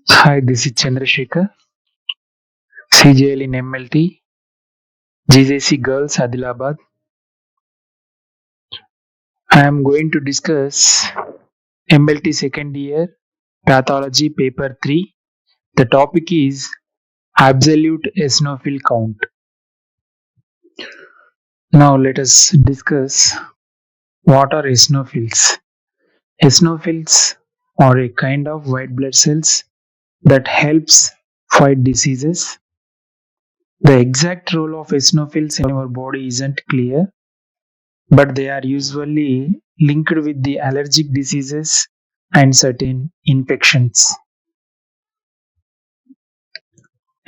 Hi, this is Chandrasekhar, CJL in MLT, GJC Girls, Adilabad. I am going to discuss MLT second year pathology paper 3. The topic is absolute eosinophil count. Now let us discuss what are eosinophils. Eosinophils are a kind of white blood cells that helps fight diseases. The exact role of eosinophils in our body isn't clear, but they are usually linked with the allergic diseases and certain infections.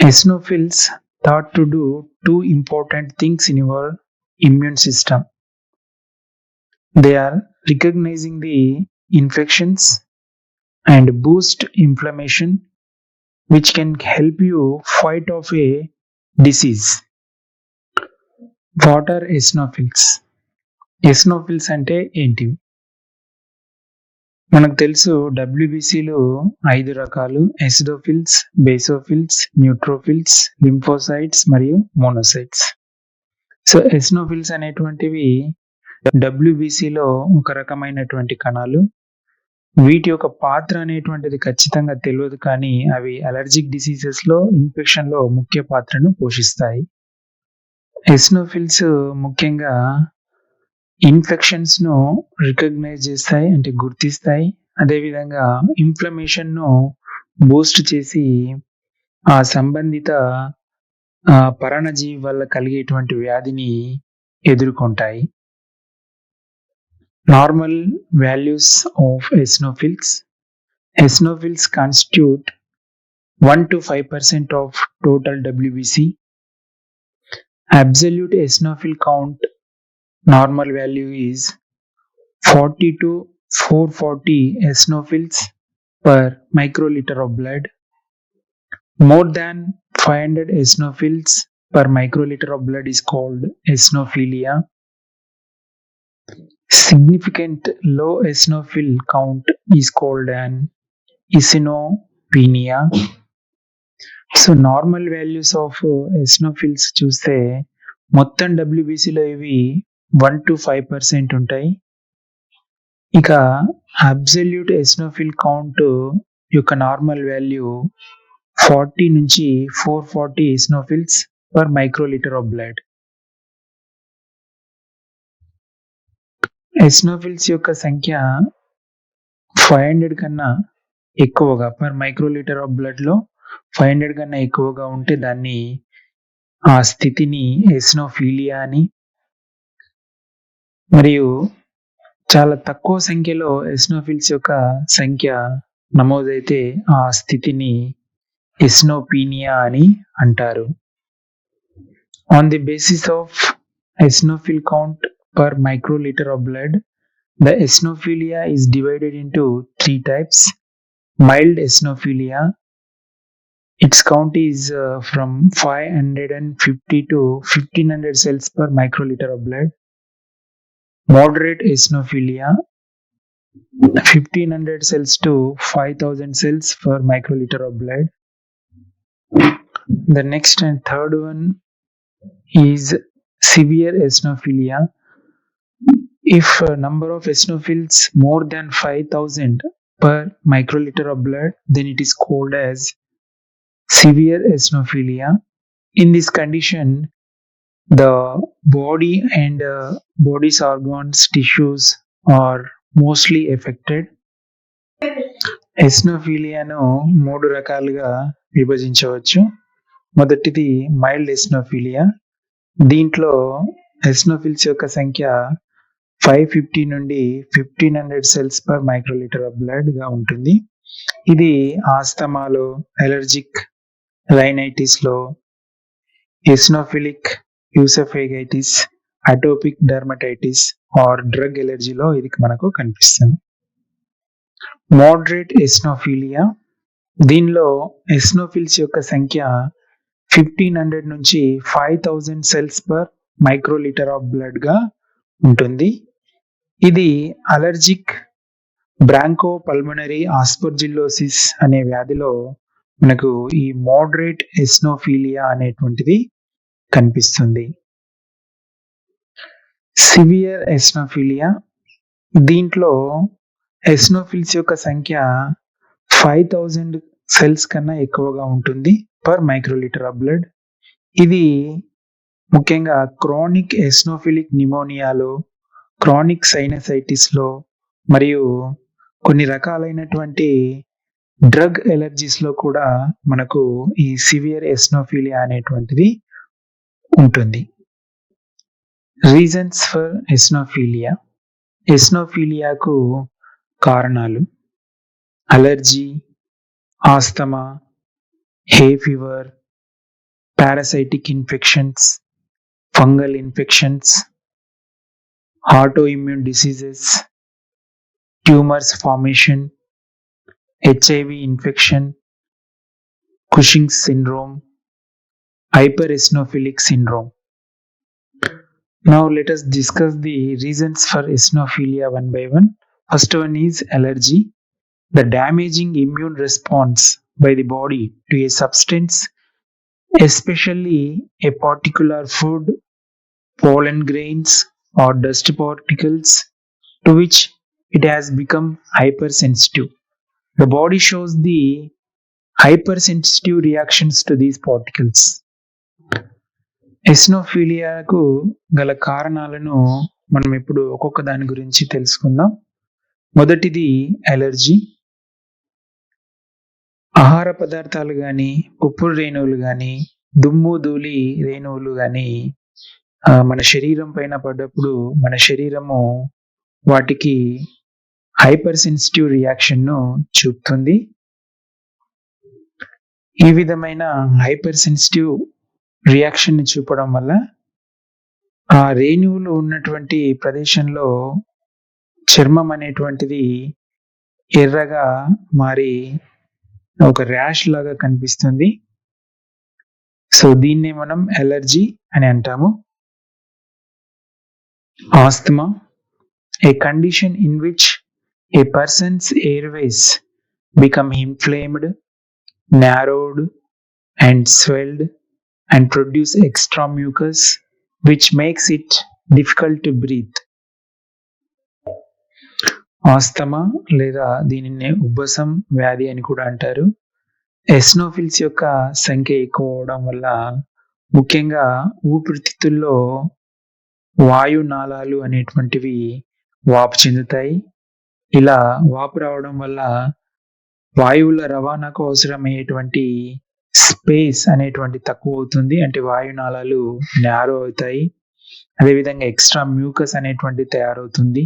Eosinophils thought to do two important things in your immune system. They are recognizing the infections and boost inflammation, which can help you fight off a disease. What are eosinophils? Eosinophils అంటే ఏంటివి? మనకు తెలుసు డబ్ల్యూబీసీలో 5 రకాలు: acidophils, basophils, neutrophils, lymphocytes మరియు monocytes. So eosinophils అనేటువంటివి డబ్ల్యూబీసీలో ఒక రకమైనటువంటి కణాలు. వీటి యొక్క పాత్ర అనేటువంటిది ఖచ్చితంగా తెలియదు, కానీ అవి అలర్జిక్ డిసీజెస్లో ఇన్ఫెక్షన్లో ముఖ్య పాత్రను పోషిస్తాయి. ఎసినోఫిల్స్ ముఖ్యంగా ఇన్ఫెక్షన్స్ ను రికగ్నైజ్ చేస్తాయి, అంటే గుర్తిస్తాయి. అదేవిధంగా ఇన్ఫ్లమేషన్ ను బూస్ట్ చేసి ఆ సంబంధిత పరాన్నజీవి వల్ల కలిగేటువంటి వ్యాధిని ఎదుర్కొంటాయి. Normal values of eosinophils. Eosinophils constitute 1 to 5% of total WBC. Absolute eosinophil count normal value is 40 to 440 eosinophils per microliter of blood. More than 500 eosinophils per microliter of blood is called eosinophilia. Significant low eosinophil count is called an eosinopenia. So normal values of eosinophils చూస్తే మొత్తం డబ్ల్యూబీసీలో ఇవి 1 to 5% ఉంటాయి. ఇక absolute eosinophil count యొక్క normal value 40 నుంచి 440 eosinophils per microlitre of blood. Eosinophils యొక్క సంఖ్య 500 కన్నా ఎక్కువగా, పర్ మైక్రోలీటర్ ఆఫ్ బ్లడ్ లో 500 కన్నా ఎక్కువగా ఉంటే దాన్ని ఆ స్థితిని ఎసినోఫీలియా అని, మరియు చాలా తక్కువ సంఖ్యలో ఎసినోఫిల్స్ యొక్క సంఖ్య నమోదైతే ఆ స్థితిని ఎసినోపీనియా అని అంటారు. On the basis of eosinophil count per microliter of blood, the eosinophilia is divided into 3 types. Mild eosinophilia, its count is from 550 to 1500 cells per microliter of blood. Moderate eosinophilia, 1500 cells to 5000 cells per microliter of blood. The next and third one is severe eosinophilia. If a number of eosinophils more than 5000 per microliter of blood, then it is called as severe eosinophilia. In this condition, the body and body's organs, tissues are mostly affected. ఎసినోఫీలియాను 3 రకాలుగా విభజించవచ్చు. మొదటిది mild ఎసినోఫీలియా. దీంట్లో eosinophils యొక్క సంఖ్య 550 నుండి 1500 cells per microlitre of blood గా ఉంటుంది. ఇది ఆస్తమాలో, అలర్జిక్ రైనైటిస్ లో, ఎసినోఫిలిక్ యూసోఫేగైటిస్, అటోపిక్ డర్మటైటిస్ ఆర్ డ్రగ్ ఎలర్జీలో ఇది మనకు కనిపిస్తుంది. మోడరేట్ ఎసినోఫీలియా. దీనిలో ఎసినోఫిల్స్ యొక్క సంఖ్య 1500 నుంచి 5000 cells per microlitre of blood గా ఉంటుంది. ఇది అలర్జిక్ బ్రాంకోపల్మనరీ ఆస్పర్జిల్లోసిస్ అనే వ్యాధిలో మనకు ఈ మోడరేట్ ఎస్నోఫీలియా అనేటువంటిది కనిపిస్తుంది. సివియర్ ఎస్నోఫీలియా, దీంట్లో ఎస్నోఫిల్స్ యొక్క సంఖ్య 5000 సెల్స్ కన్నా ఎక్కువగా ఉంటుంది పర్ మైక్రోలీటర్ ఆఫ్ బ్లడ్. ఇది ముఖ్యంగా క్రానిక్ ఎస్నోఫిలిక్ నిమోనియాలో, క్రానిక్ సైనసైటిస్లో మరియు కొన్ని రకాలైనటువంటి డ్రగ్ ఎలర్జీస్లో కూడా మనకు ఈ సివియర్ ఎస్నోఫీలియా అనేటువంటిది ఉంటుంది. Reasons for eosinophilia. ఎస్నోఫీలియాకు కారణాలు allergy, asthma, hay fever, parasitic infections, fungal infections, autoimmune diseases, tumours formation, HIV infection, Cushing's syndrome, hypereosinophilic syndrome. Now let us discuss the reasons for eosinophilia one by one. First one is allergy, the damaging immune response by the body to a substance, especially a particular food, pollen grains or dust particles to which it has become hypersensitive. The body shows the hypersensitive reactions to these particles. ఎస్నోఫీలియాకు గల కారణాలను మనం ఇప్పుడు ఒక్కొక్క దాని గురించి తెలుసుకుందాం. మొదటిది allergy. ఆహార పదార్థాలు కానీ, ఉప్పు రేణువులు కానీ, దుమ్ము ధూళి రేణువులు కానీ మన శరీరం పైన పడ్డప్పుడు మన శరీరము వాటికి హైపర్ సెన్సిటివ్ రియాక్షన్ను చూపుతుంది. ఈ విధమైన హైపర్ సెన్సిటివ్ రియాక్షన్ని చూపడం వల్ల ఆ రేణువులు ఉన్నటువంటి ప్రదేశంలో చర్మం అనేటువంటిది ఎర్రగా మారి ఒక ర్యాష్ లాగా కనిపిస్తుంది. సో దీన్నే మనం అలర్జీ అని అంటాము. Asthma, A condition in which a person's airways become inflamed, narrowed and swelled and produce extra mucus which makes it difficult to breathe. Asthma లేదా దీనిని ఉబ్బసం వ్యాధి అని కూడా అంటారు. ఎస్నోఫిల్స్ యొక్క సంఖ్య ఎక్కువ అవడం వల్ల ముఖ్యంగా ఊపిరితిత్తుల్లో వాయునాళాలు అనేటువంటివి వాపు చెందుతాయి. ఇలా వాపు రావడం వల్ల వాయువుల రవాణాకు అవసరమయ్యేటువంటి స్పేస్ అనేటువంటి తక్కువ అవుతుంది, అంటే వాయునాళాలు నారో అవుతాయి. అదేవిధంగా ఎక్స్ట్రా మ్యూకస్ అనేటువంటి తయారవుతుంది.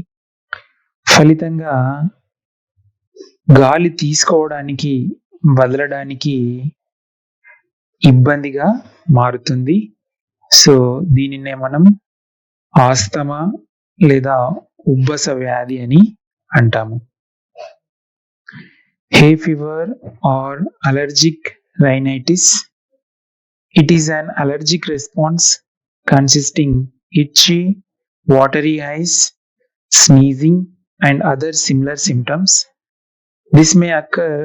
ఫలితంగా గాలి తీసుకోవడానికి వదలడానికి ఇబ్బందిగా మారుతుంది. సో దీనినే మనం ఆస్తమా లేదా ఉబ్బస వ్యాధి అని అంటాము. Hay fever or allergic rhinitis. It is an allergic response consisting itchy, watery eyes, sneezing and other similar symptoms. This may occur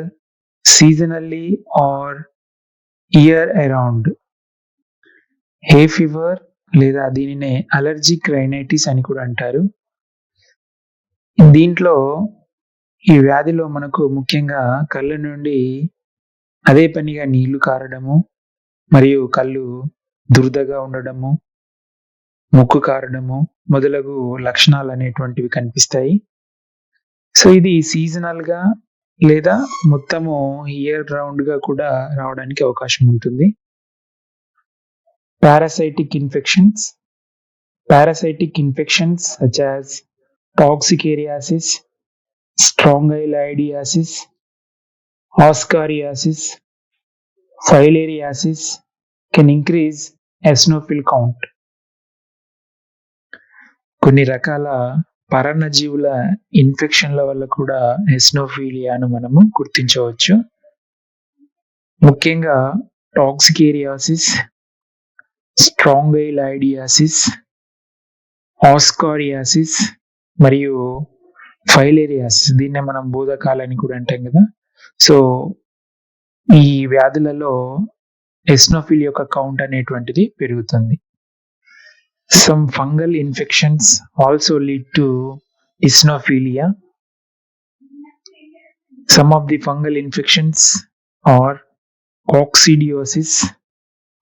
seasonally or year around. Hey fever లేదా దీనినే అలర్జిక్ రైనైటిస్ అని కూడా అంటారు. దీంట్లో ఈ వ్యాధిలో మనకు ముఖ్యంగా కళ్ళ నుండి అదే పనిగా నీళ్లు కారడము మరియు కళ్ళు దురదగా ఉండడము, ముక్కు కారడము మొదలగు లక్షణాలు అనేటువంటివి కనిపిస్తాయి. సో ఇది సీజనల్ గా లేదా మొత్తము ఇయర్ రౌండ్ గా కూడా రావడానికి అవకాశం ఉంటుంది. Parasitic infections such as toxicariasis, strongyloidiasis, Oscariasis, filariasis can increase eosinophil count. కొన్ని రకాల పరాన్నజీవుల ఇన్ఫెక్షన్ల వల్ల కూడా ఎస్నోఫీలియాను మనము గుర్తించవచ్చు. ముఖ్యంగా టాక్సికేరియాసిస్, స్ట్రాంగైలాయిడియాసిస్, ఆస్కారియాసిస్ మరియు ఫైలేరియాసిస్, దీన్నే మనం బోధకాలని కూడా అంటాం కదా. సో ఈ వ్యాధులలో ఎస్నోఫిల్ యొక్క కౌంట్ అనేటువంటిది పెరుగుతుంది. Some fungal infections also lead to eosinophilia. Some of the fungal infections are coccidiosis,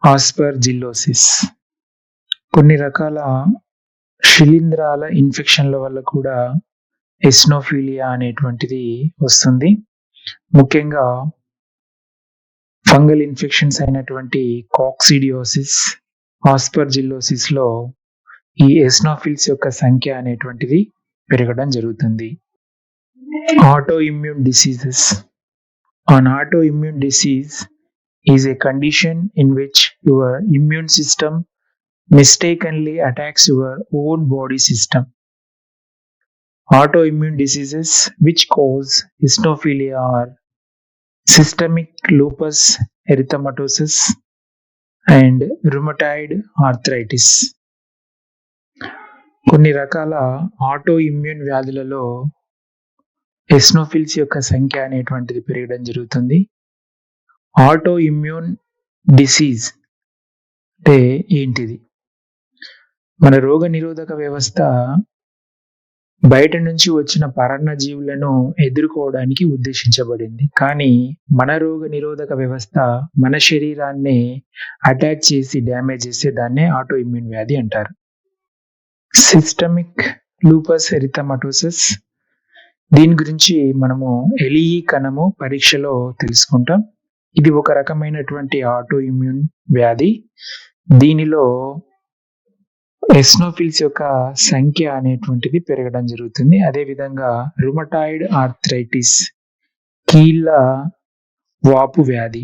aspergillosis. కొన్ని రకాల శిలీంధ్రాల ఇన్ఫెక్షన్ల వల్ల కూడా ఎస్నోఫీలియా అనేటువంటిది వస్తుంది. ముఖ్యంగా ఫంగల్ ఇన్ఫెక్షన్స్ అయినటువంటి కాక్సిడియోసిస్, ఆస్పర్జిల్లోసిస్ లో ఈ ఎస్నోఫిల్స్ యొక్క సంఖ్య అనేటువంటిది పెరగడం జరుగుతుంది. Autoimmune diseases. An autoimmune disease is a condition in which your immune system mistakenly attacks your own body system. Autoimmune diseases which cause eosinophilia are systemic lupus erythematosus and rheumatoid arthritis. కొన్ని రకాల autoimmune వ్యాధులలో eosinophils యొక్క సంఖ్య అనేటువంటిది పెరగడం జరుగుతుంది. Autoimmune disease అంటే ఏంటిది? మన రోగ నిరోధక వ్యవస్థ బయట నుంచి వచ్చిన పరాన్నజీవులను ఎదుర్కోవడానికి ఉద్దేశించబడింది. కానీ మన రోగ నిరోధక వ్యవస్థ మన శరీరాన్ని అటాక్ చేసి డ్యామేజ్ చేసే దాన్నే ఆటోఇమ్యూన్ వ్యాధి అంటారు. సిస్టమిక్ లూపస్ ఎరిథెమటోసిస్, దీని గురించి మనము ఎలిఈ కణము పరీక్షలో తెలుసుకుంటాం. ఇది ఒక రకమైనటువంటి ఆటోఇమ్యూన్ వ్యాధి. దీనిలో ఎస్నోఫిల్స్ యొక్క సంఖ్య అనేటువంటిది పెరగడం జరుగుతుంది. అదేవిధంగా రుమటాయిడ్ ఆర్థరైటిస్, కీళ్ళ వాపు వ్యాధి,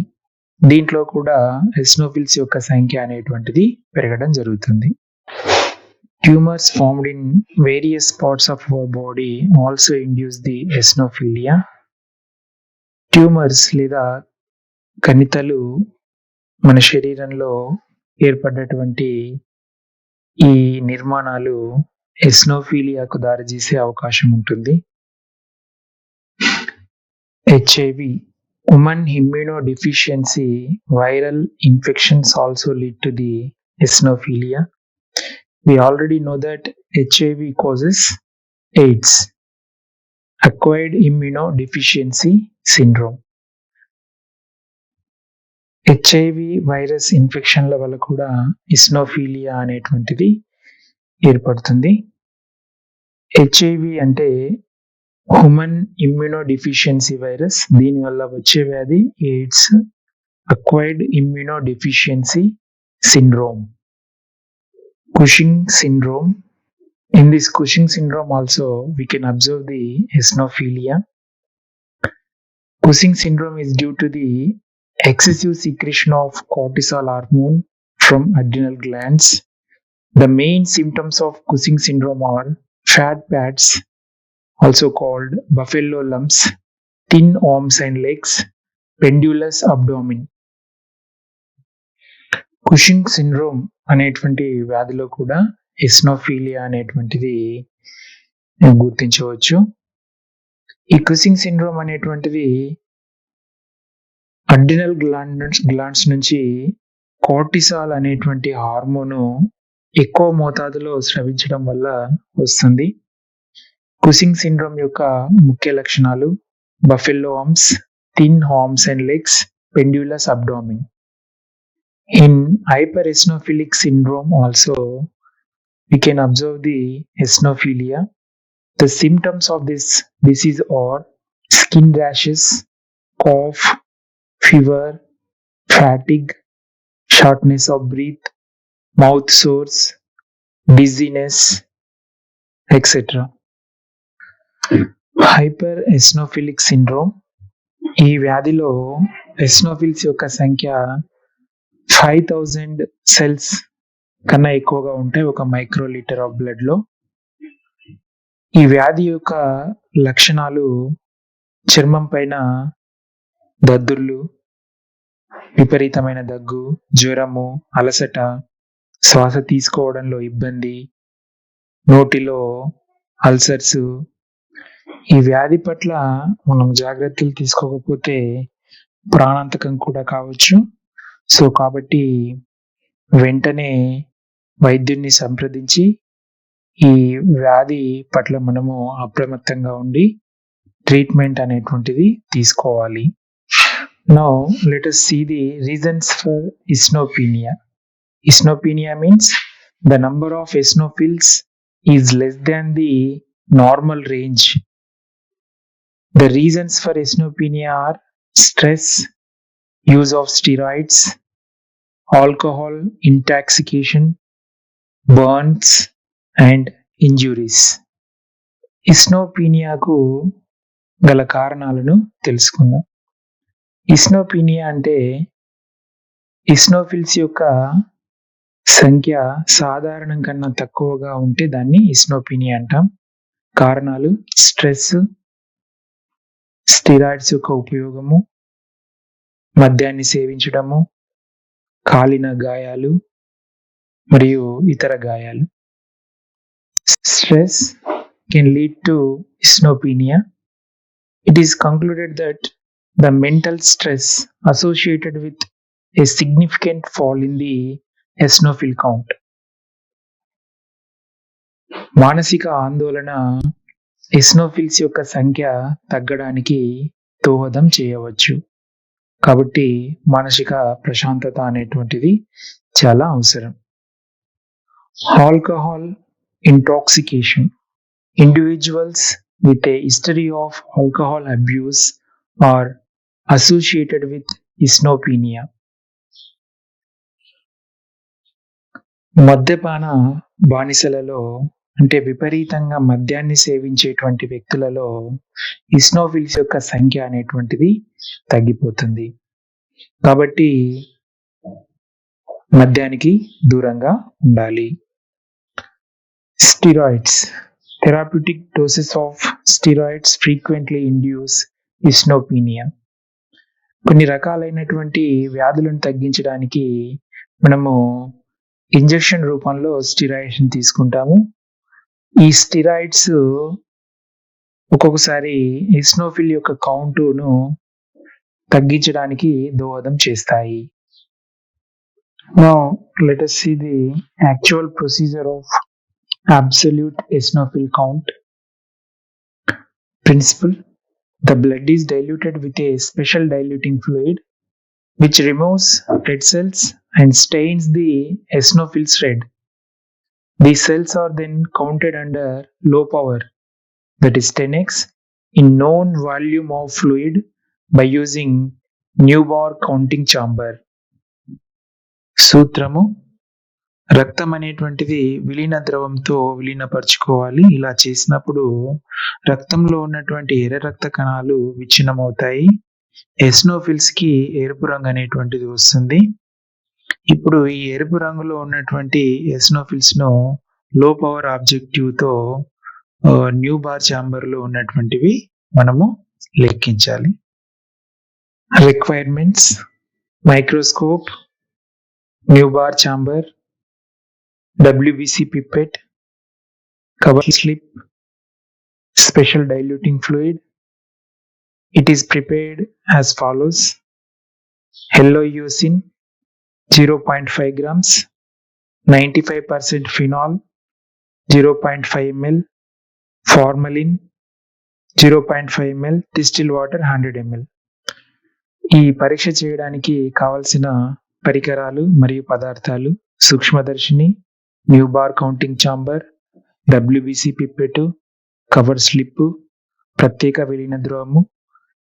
దీంట్లో కూడా ఎస్నోఫిల్స్ యొక్క సంఖ్య అనేటువంటిది పెరగడం జరుగుతుంది. Tumors formed in various parts of our body also induce the eosinophilia. Tumours లేదా కణితలు మన శరీరంలో ఏర్పడినటువంటి ఈ నిర్మాణాలు ఎస్నోఫీలియాకు దారితీసే అవకాశం ఉంటుంది. HIV, women immunodeficiency viral infections also lead to the eosinophilia. We already know that HIV causes AIDS, acquired immunodeficiency syndrome. HIV virus ఇన్ఫెక్షన్ల వల్ల కూడా ఎస్నోఫీలియా అనేటువంటిది ఏర్పడుతుంది. హెచ్ఐవి అంటే హ్యూమన్ ఇమ్యూనోడెఫిషియన్సీ వైరస్. దీనివల్ల వచ్చే వ్యాధి AIDS, acquired immunodeficiency syndrome. Cushing syndrome. In this Cushing syndrome also we can observe the eosinophilia. Cushing syndrome is due to the excessive secretion of cortisol hormone from adrenal glands. The main symptoms of Cushing syndrome are fat pads, also called buffalo lumps, thin arms and legs, pendulous abdomen. Cushing syndrome అనేటువంటి వ్యాధిలో కూడా ఎస్నోఫీలియా అనేటువంటిది గుర్తించవచ్చు. ఈ Cushing syndrome అనేటువంటిది adrenal glands నుంచి cortisol అనేటువంటి hormone ఎక్కువ మోతాదులో స్రవించడం వల్ల వస్తుంది. కుషింగ్ సిండ్రోమ్ యొక్క ముఖ్య లక్షణాలు buffalo arms, thin arms and legs, pendulous abdomen. In hypereosinophilic syndrome also we can observe the eosinophilia. The symptoms of this disease are skin rashes, cough, fever, fatigue, shortness of breath, mouth sores, dizziness, etc. Hypereosinophilic syndrome, ఈ వ్యాధిలో eosinophils యొక్క సంఖ్య 5000 cells కన్నా ఎక్కువగా ఉంటాయి ఒక microlitre of blood లో. ఈ వ్యాధి యొక్క లక్షణాలు చర్మం పైన దద్దుర్లు, విపరీతమైన దగ్గు, జ్వరము, అలసట, శ్వాస తీసుకోవడంలో ఇబ్బంది, నోటిలో అల్సర్స్. ఈ వ్యాధి పట్ల మనం జాగ్రత్తలు తీసుకోకపోతే ప్రాణాంతకం కూడా కావచ్చు. సో కాబట్టి వెంటనే వైద్యున్ని సంప్రదించి ఈ వ్యాధి పట్ల మనము అప్రమత్తంగా ఉండి ట్రీట్మెంట్ అనేటువంటిది తీసుకోవాలి. Now let us see the reasons for eosinopenia. Eosinopenia means the number of eosinophils is less than the normal range. The reasons for eosinopenia are stress, use of steroids, alcohol intoxication, burns and injuries. ఇస్నోపీనియాకు గల కారణాలను తెలుసుకుందాం. ఇస్నోపీనియా అంటే eosinophils యొక్క సంఖ్య సాధారణం కన్నా తక్కువగా ఉంటే దాన్ని ఇస్నోపీనియా అంటాం. కారణాలు స్ట్రెస్, స్టిరాయిడ్స్ యొక్క ఉపయోగము, మద్యాన్ని సేవించడము, కాలిన గాయాలు మరియు ఇతర గాయాలు. Stress can lead to eosinopenia. It is concluded that the mental stress associated with a significant fall in the eosinophil count. మానసిక ఆందోళన ఎస్నోఫిల్స్ యొక్క సంఖ్య తగ్గడానికి దోహదం చేయవచ్చు. కాబట్టి మానసిక ప్రశాంతత అనేటువంటిది చాలా అవసరం. Alcohol intoxication. Individuals with a history of alcohol abuse are associated with eosinopenia. మద్యపాన బానిసలలో అంటే విపరీతంగా మద్యాన్ని సేవించేటువంటి వ్యక్తులలో ఇస్నోఫిల్స్ యొక్క సంఖ్య అనేటువంటిది తగ్గిపోతుంది. కాబట్టి మద్యానికి దూరంగా ఉండాలి. Steroids. Therapeutic doses of steroids frequently induce eosinopenia. కొన్ని రకాలైనటువంటి వ్యాధులను తగ్గించడానికి మనము ఇంజెక్షన్ రూపంలో స్టిరాయిడ్స్ తీసుకుంటాము. ఈ స్టిరాయిడ్స్ ఒక్కొక్కసారి ఎస్నోఫిల్ యొక్క కౌంటును తగ్గించడానికి దోహదం చేస్తాయి. Now let us see the actual procedure of absolute eosinophil count. Principle: the blood is diluted with a special diluting fluid which removes red cells and stains the eosinophils red. These cells are then counted under low power, that is 10x, in known volume of fluid by using Neubar counting chamber. సూత్రము: రక్తం అనేటువంటిది విలీన ద్రవంతో విలీనపరచుకోవాలి. ఇలా చేసినప్పుడు రక్తంలో ఉన్నటువంటి ఎర్ర రక్త కణాలు విచ్ఛిన్నమవుతాయి. ఎస్నోఫిల్స్ కి ఎరుపు రంగు అనేటువంటిది వస్తుంది. ఇప్పుడు ఈ ఎరుపు రంగులో ఉన్నటువంటి ఎస్నోఫిల్స్ ను లో పవర్ ఆబ్జెక్టివ్ తో న్యూబార్ ఛాంబర్ లో ఉన్నటువంటివి మనము లెక్కించాలి. Requirements: microscope, Neubauer chamber, WBC pipette, cover slip, special diluting fluid. It is prepared as follows: yellow eosin 0.5 grams, 95% phenol 0.5 ml, formalin 0.5 ml, distilled water 100 ml. ఈ పరీక్ష చేయడానికి కావలసిన పరికరాలు మరియు పదార్థాలు: సూక్ష్మదర్శిని, Neubauer counting chamber, WBC pipette, cover slip, ప్రత్యేక విలీన ద్రవము.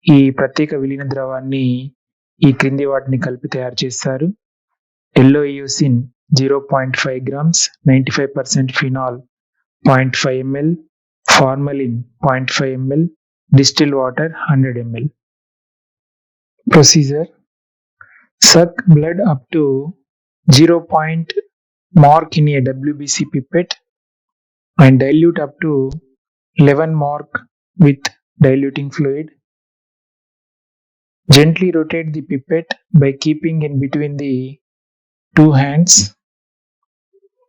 ఈ ప్రత్యేక విలీన ద్రవాన్ని ఈ క్రింది వాటిని కలిపి తయారు చేస్తారు: yellow eosin 0.5 grams, 95% phenol 0.5 ml, formalin 0.5 ml, distilled water 100 ml. Procedure: suck blood up to 0. mark in a WBC pipette and dilute up to 11 mark with diluting fluid. Gently rotate the pipette by keeping in between the two hands.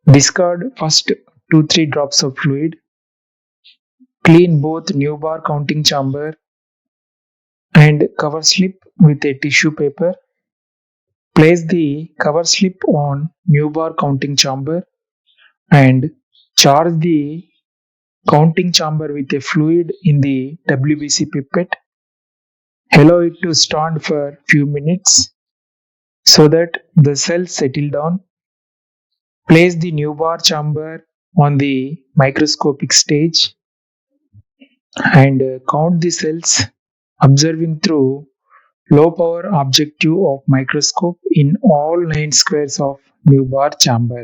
Discard first 2-3 drops of fluid. Clean both Neubar counting chamber and cover slip with a tissue paper. Place the cover slip on new bar counting chamber and charge the counting chamber with a fluid in the WBC pipette. Allow it to stand for few minutes so that the cells settle down. Place the new bar chamber on the microscopic stage and count the cells, observing through low power objective of microscope in all 9 squares of new bar chamber.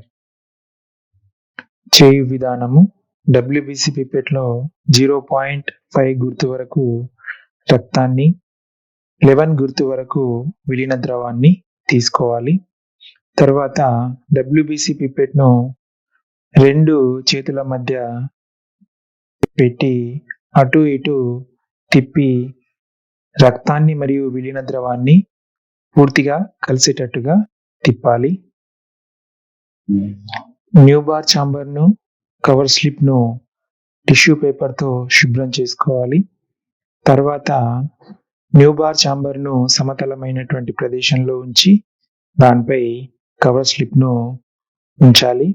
చేయు విధానము WBC పిపెట్లో 0.5 గుర్తు వరకు రక్తాన్ని 11 గుర్తు వరకు విలీన ద్రవాన్ని తీసుకోవాలి. తర్వాత డబ్ల్యూబీసీ పిపెట్ను 2 చేతుల మధ్య పెట్టి అటు ఇటు తిప్పి రక్తాన్ని మరియు విలీన ద్రవాన్ని పూర్తిగా కలిసేటట్టుగా తిప్పాలి. న్యూ బార్ ఛాంబర్ను కవర్ స్లిప్ను టిష్యూ పేపర్తో శుభ్రం చేసుకోవాలి. తర్వాత న్యూ బార్ ఛాంబర్ను సమతలమైనటువంటి ప్రదేశంలో ఉంచి దానిపై కవర్ స్లిప్ను ఉంచాలి.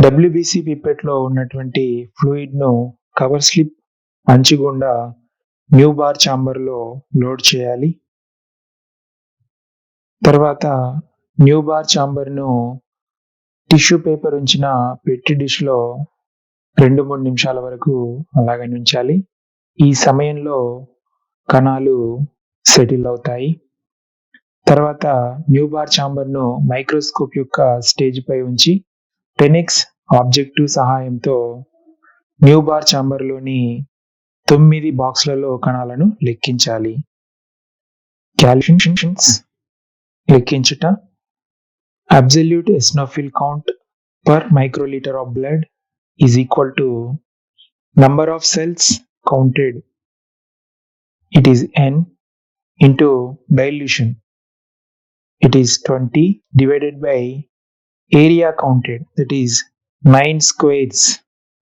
డబ్ల్యూబీసీ పిపెట్లో ఉన్నటువంటి ఫ్లూయిడ్ను కవర్ స్లిప్ అంచు గుండా న్యూ బార్ ఛాంబర్లో లోడ్ చేయాలి. తర్వాత న్యూ బార్ ఛాంబర్ను టిష్యూ పేపర్ ఉంచిన పెట్టి డిష్లో 2-3 నిమిషాల వరకు అలాగని ఉంచాలి. ఈ సమయంలో కణాలు సెటిల్ అవుతాయి. తర్వాత న్యూ బార్ ఛాంబర్ను మైక్రోస్కోప్ యొక్క స్టేజ్ పై ఉంచి 10x ఆబ్జెక్టివ్ సహాయంతో న్యూ బార్ ఛాంబర్లోని 9 బాక్సులలో కణాలను లెక్కించాలి. క్యాలిక్యులేషన్స్ లెక్కించుట. Absolute eosinophil count per microlitre of blood is equal to number of cells counted, it is n, into dilution, it is 20, divided by area counted, that is 9 squares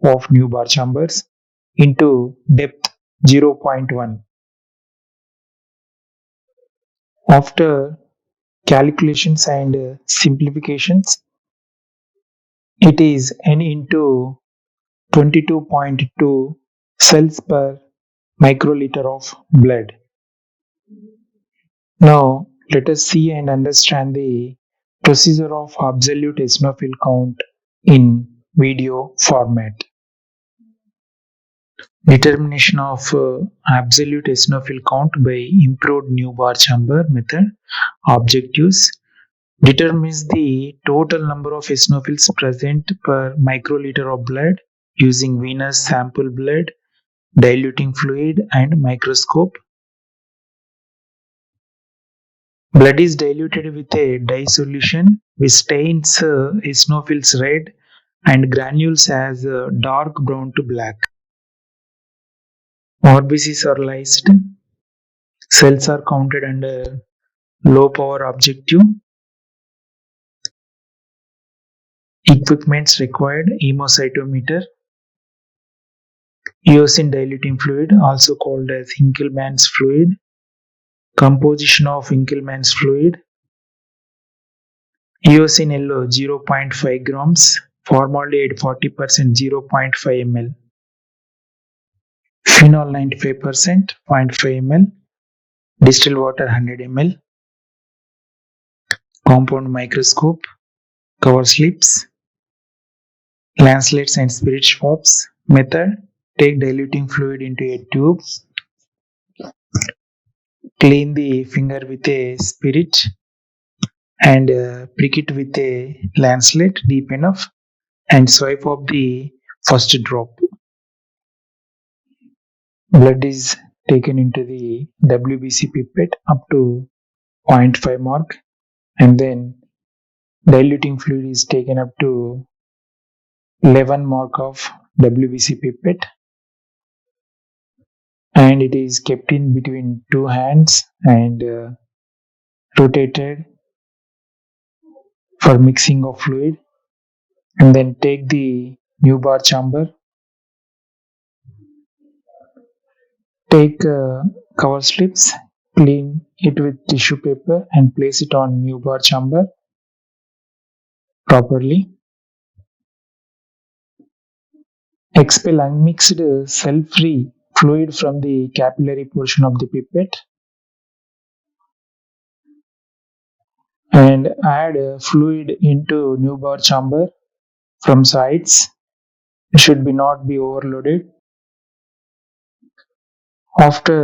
of new bar chambers, into depth 0.1. After calculations and simplifications, it is n into 22.2 cells per microliter of blood. Now let us see and understand the procedure of absolute eosinophil count in video format. Determination of absolute eosinophil count by improved new bar chamber method. Objectives: determines the total number of eosinophils present per microliter of blood using venous sample blood, diluting fluid and microscope. Blood is diluted with a dye solution which stains eosinophils red and granules as dark brown to black. RBCs are lysed. Cells are counted under low power objective. Equipments required: hemocytometer, eosin diluting fluid, also called as Hinkelmann's fluid. Composition of Hinkelmann's fluid: eosin yellow 0.5 grams, formaldehyde 40% 0.5 ml, phenol 95% 0.5 ml, distilled water 100 ml. Compound microscope, cover slips, lancelets and spirit swabs. Method: take diluting fluid into a tube, clean the finger with a spirit and prick it with a lancelet deep enough and swipe off the first drop. Blood is taken into the WBC pipette up to 0.5 mark, and then diluting fluid is taken up to 11 mark of WBC pipette, and it is kept in between two hands and rotated for mixing of fluid, and then take the new bar chamber, Take cover slips, clean it with tissue paper and place it on new bar chamber properly. Expel unmixed cell-free fluid from the capillary portion of the pipette and add fluid into new bar chamber from sides. It should be not be overloaded. After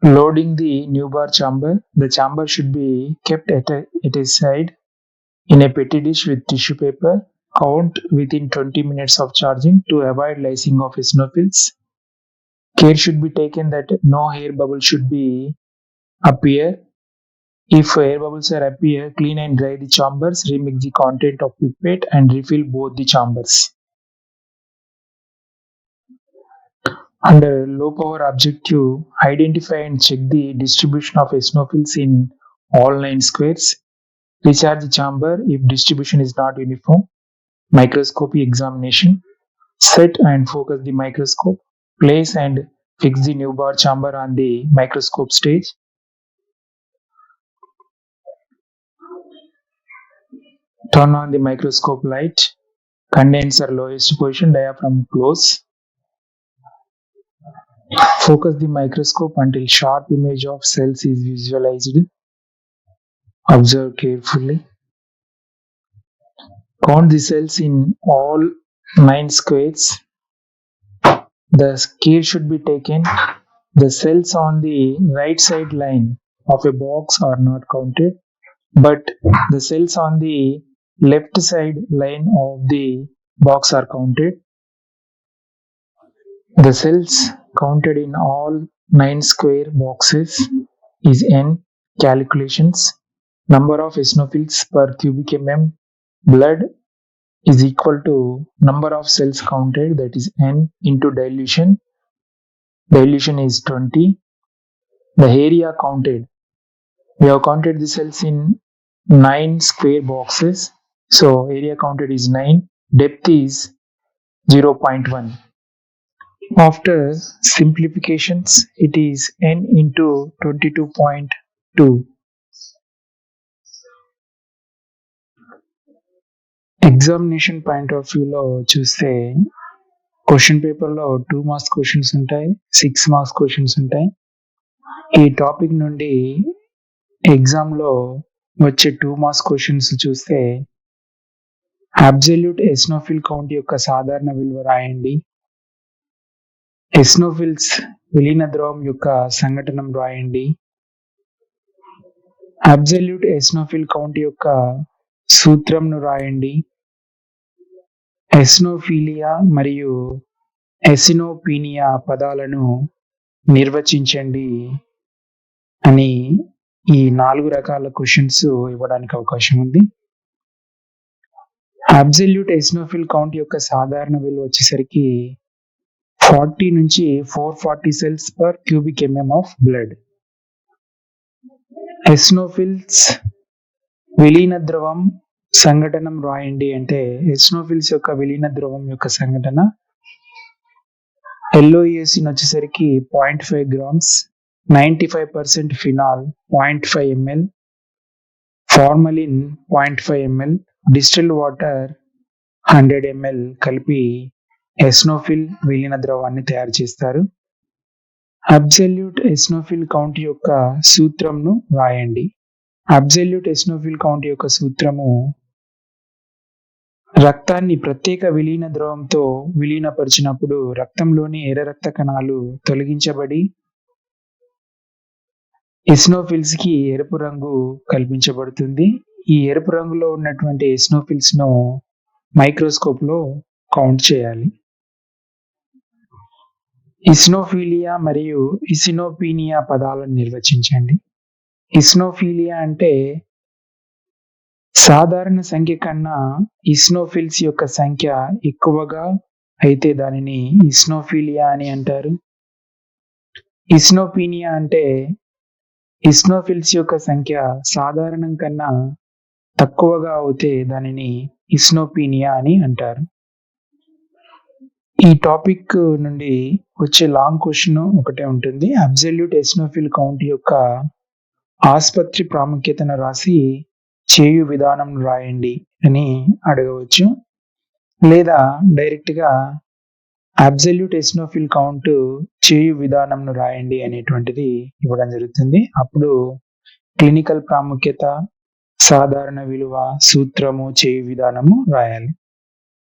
loading the new bar chamber, the chamber should be kept at a side in a petri dish with tissue paper. Count within 20 minutes of charging to avoid lysing of eosinophils. Care should be taken that no air bubble should be appear. If air bubbles are appear, clean and dry the chambers, remix the content of pipette and refill both the chambers. Under low power objective, identify and check the distribution of eosinophils in all 9 squares. Recharge the chamber if distribution is not uniform. Microscopy examination. Set and focus the microscope. Place and fix the new bar chamber on the microscope stage. Turn on the microscope light. Condenser lowest position, diaphragm close. Focus the microscope until sharp image of cells is visualized. Observe carefully. Count the cells in all 9 squares. The care should be taken. The cells on the right side line of a box are not counted, but the cells on the left side line of the box are counted. The cells counted in all 9 square boxes is N. Calculations. Number of eosinophils per cubic mm blood is equal to number of cells counted, that is N, into dilution. Dilution is 20. The area counted. We have counted the cells in 9 square boxes. So area counted is 9. Depth is 0.1. After simplifications, it is N into 22.2. Examination point of వ్యూలో చూస్తే question పేపర్లో 2 marks questions ఉంటాయి, 6 marks questions ఉంటాయి. ఈ topic నుండి ఎగ్జామ్లో వచ్చే 2 marks questions చూస్తే అబ్సల్యూట్ ఎస్నోఫిల్ కౌంట్ యొక్క సాధారణ విలువ రాయండి. ఎస్నోఫిల్స్ విలీన ద్రవం యొక్క సంఘటనం రాయండి. అబ్సల్యూట్ ఎస్నోఫిల్ కౌంట్ యొక్క సూత్రంను రాయండి. ఎస్నోఫీలియా మరియు ఎసినోపీనియా పదాలను నిర్వచించండి అని ఈ 4 రకాల క్వశ్చన్స్ ఇవ్వడానికి అవకాశం ఉంది. అబ్సల్యూట్ ఎస్నోఫిల్ కౌంట్ యొక్క సాధారణ విలువ వచ్చేసరికి 40 నుంచి 440 cells per cubic MM of blood. Eosinophils విలీన ద్రవం సంఘటనం రాయండి అంటే ఎస్నోఫిల్స్ యొక్క విలీన ద్రవం యొక్క సంఘటన ఎల్ఓఈఎస్ని వచ్చేసరికి 0.5 grams, 95% phenol 0.5 ml, formalin 0.5 ml, distilled water 100 ml కలిపి ఎస్నోఫిల్ విలీన ద్రవాన్ని తయారు చేస్తారు. అబ్సల్యూట్ ఎస్నోఫిల్ కౌంట్ యొక్క సూత్రంను రాయండి. అబ్సల్యూట్ ఎస్నోఫిల్ కౌంట్ యొక్క సూత్రము రక్తాన్ని ప్రత్యేక విలీన ద్రవంతో విలీనపరిచినప్పుడు రక్తంలోని ఎర్ర రక్త కణాలు తొలగించబడి ఎస్నోఫిల్స్ కి ఎరుపు రంగు కల్పించబడుతుంది. ఈ ఎరుపు రంగులో ఉన్నటువంటి ఎస్నోఫిల్స్ ను మైక్రోస్కోప్ లో కౌంట్ చేయాలి. ఇస్నోఫీలియా మరియు ఇసినోపీనియా పదాలను నిర్వచించండి. ఇస్నోఫీలియా అంటే సాధారణ సంఖ్య కన్నా ఇస్నోఫిల్స్ యొక్క సంఖ్య ఎక్కువగా అయితే దానిని ఇస్నోఫీలియా అని అంటారు. ఇస్నోపీనియా అంటే ఇస్నోఫిల్స్ యొక్క సంఖ్య సాధారణం కన్నా తక్కువగా అవుతే దానిని ఇస్నోపీనియా అని అంటారు. ఈ టాపిక్ నుండి వచ్చే లాంగ్ క్వశ్చన్ ఒకటే ఉంటుంది. అబ్సల్యూట్ ఎసినోఫిల్ కౌంట్ యొక్క ఆసుపత్రి ప్రాముఖ్యతను రాసి చేయు విధానం రాయండి అని అడగవచ్చు. లేదా డైరెక్ట్‌గా అబ్సల్యూట్ ఎసినోఫిల్ కౌంట్ చేయు విధానంను రాయండి అనేటువంటిది ఇవ్వడం జరుగుతుంది. అప్పుడు క్లినికల్ ప్రాముఖ్యత, సాధారణ విలువ, సూత్రము, చేయు విధానము రాయాలి.